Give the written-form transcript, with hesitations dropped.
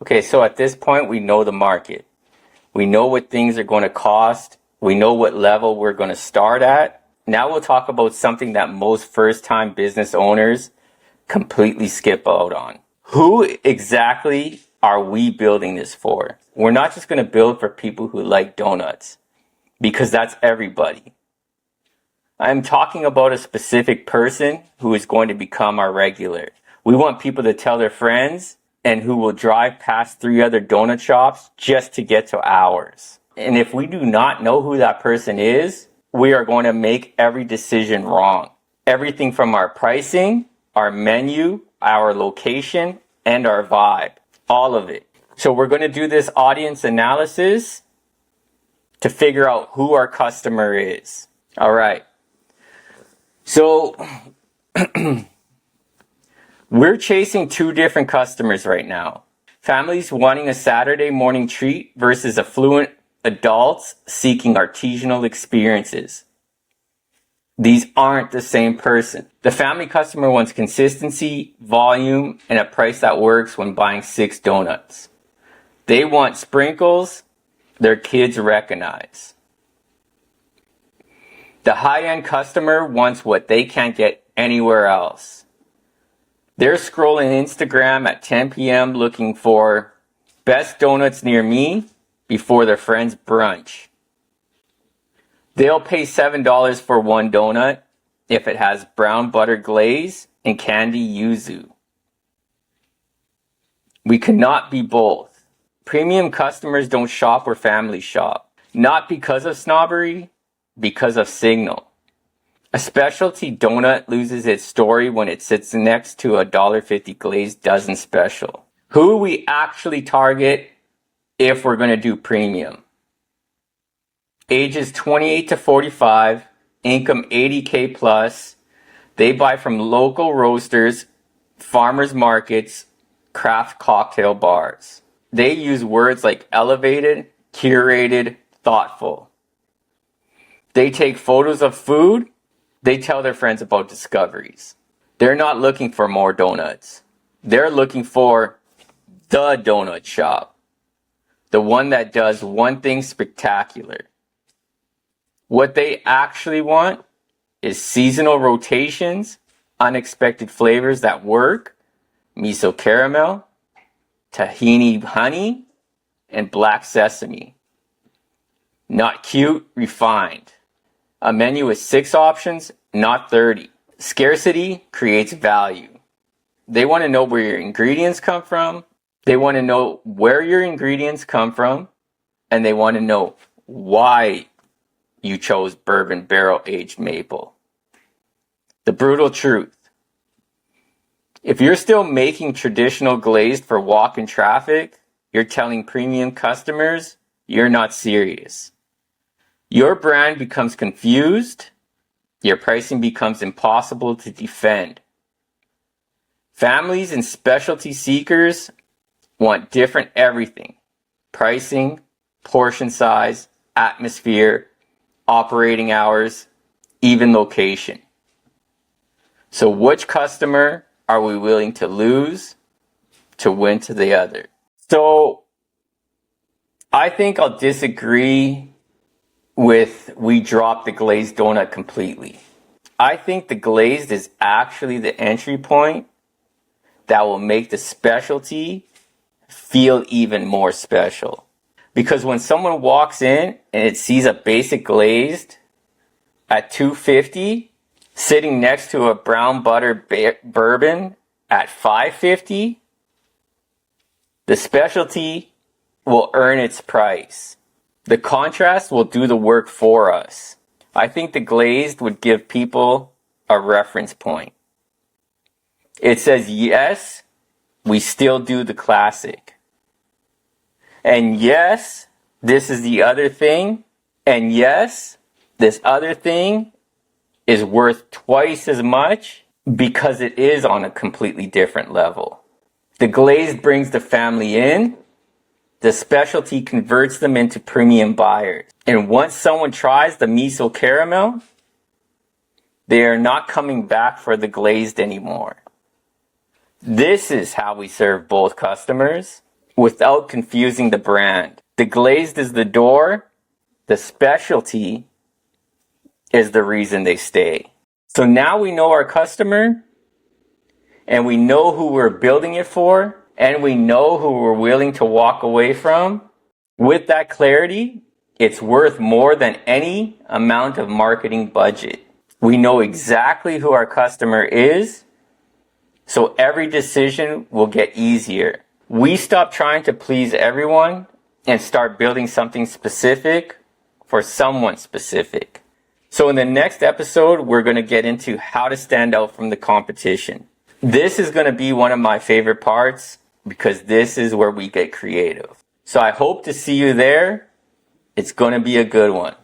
Okay, so at this point, we know the market. We know what things are going to cost. We know what level we're going to start at. Now we'll talk about something that most first-time business owners completely skip out on. Who exactly are we building this for? We're not just going to build for people who like donuts, because that's everybody. I'm talking about a specific person who is going to become our regular. We want people to tell their friends and who will drive past 3 other donut shops just to get to ours. And if we do not know who that person is, we are going to make every decision wrong. Everything from our pricing, our menu, our location, and our vibe. All of it. So we're going to do this audience analysis to figure out who our customer is. All right. So we're chasing 2 different customers right now. Families wanting a Saturday morning treat versus affluent adults seeking artisanal experiences. These aren't the same person. The family customer wants consistency, volume, and a price that works when buying 6 donuts. They want sprinkles their kids recognize. The high-end customer wants what they can't get anywhere else. They're scrolling Instagram at 10 p.m. looking for best donuts near me before their friend's brunch. They'll pay $7 for 1 donut if it has brown butter glaze and candy yuzu. We cannot be both. Premium customers don't shop where families shop. Not because of snobbery, because of signal. A specialty donut loses its story when it sits next to a $1.50 glazed dozen special. Who we actually target if we're going to do premium? Ages 28 to 45, income 80K plus. They buy from local roasters, farmers markets, craft cocktail bars. They use words like elevated, curated, thoughtful. They take photos of food. They tell their friends about discoveries. They're not looking for more donuts. They're looking for the donut shop. The one that does one thing spectacular. What they actually want is seasonal rotations, unexpected flavors that work, miso caramel, tahini honey, and black sesame. Not cute, refined. A menu with 6 options, not 30. Scarcity creates value. They want to know where your ingredients come from. They want to know where your ingredients come from. And they want to know why you chose bourbon barrel-aged maple. The brutal truth. If you're still making traditional glazed for walk-in traffic, you're telling premium customers you're not serious. Your brand becomes confused. Your pricing becomes impossible to defend. Families and specialty seekers want different everything. Pricing, portion size, atmosphere, operating hours, even location. So which customer are we willing to lose to win to the other? So I think I'll disagree with we drop the glazed donut completely. I think the glazed is actually the entry point that will make the specialty feel even more special. Because when someone walks in and it sees a basic glazed at $2.50 sitting next to a brown butter bourbon at $5.50, the specialty will earn its price. The contrast will do the work for us. I think the glazed would give people a reference point. It says, yes, we still do the classic. And yes, this is the other thing. And yes, this other thing is worth twice as much because it is on a completely different level. The glazed brings the family in. The specialty converts them into premium buyers. And once someone tries the miso caramel, they are not coming back for the glazed anymore. This is how we serve both customers. without confusing the brand. The glazed is the door. The specialty is the reason they stay. So now we know our customer, and we know who we're building it for, and we know who we're willing to walk away from. With that clarity, it's worth more than any amount of marketing budget. We know exactly who our customer is, so every decision will get easier. We stop trying to please everyone and start building something specific for someone specific. So in the next episode, we're going to get into how to stand out from the competition. This is going to be one of my favorite parts because this is where we get creative. So I hope to see you there. It's going to be a good one.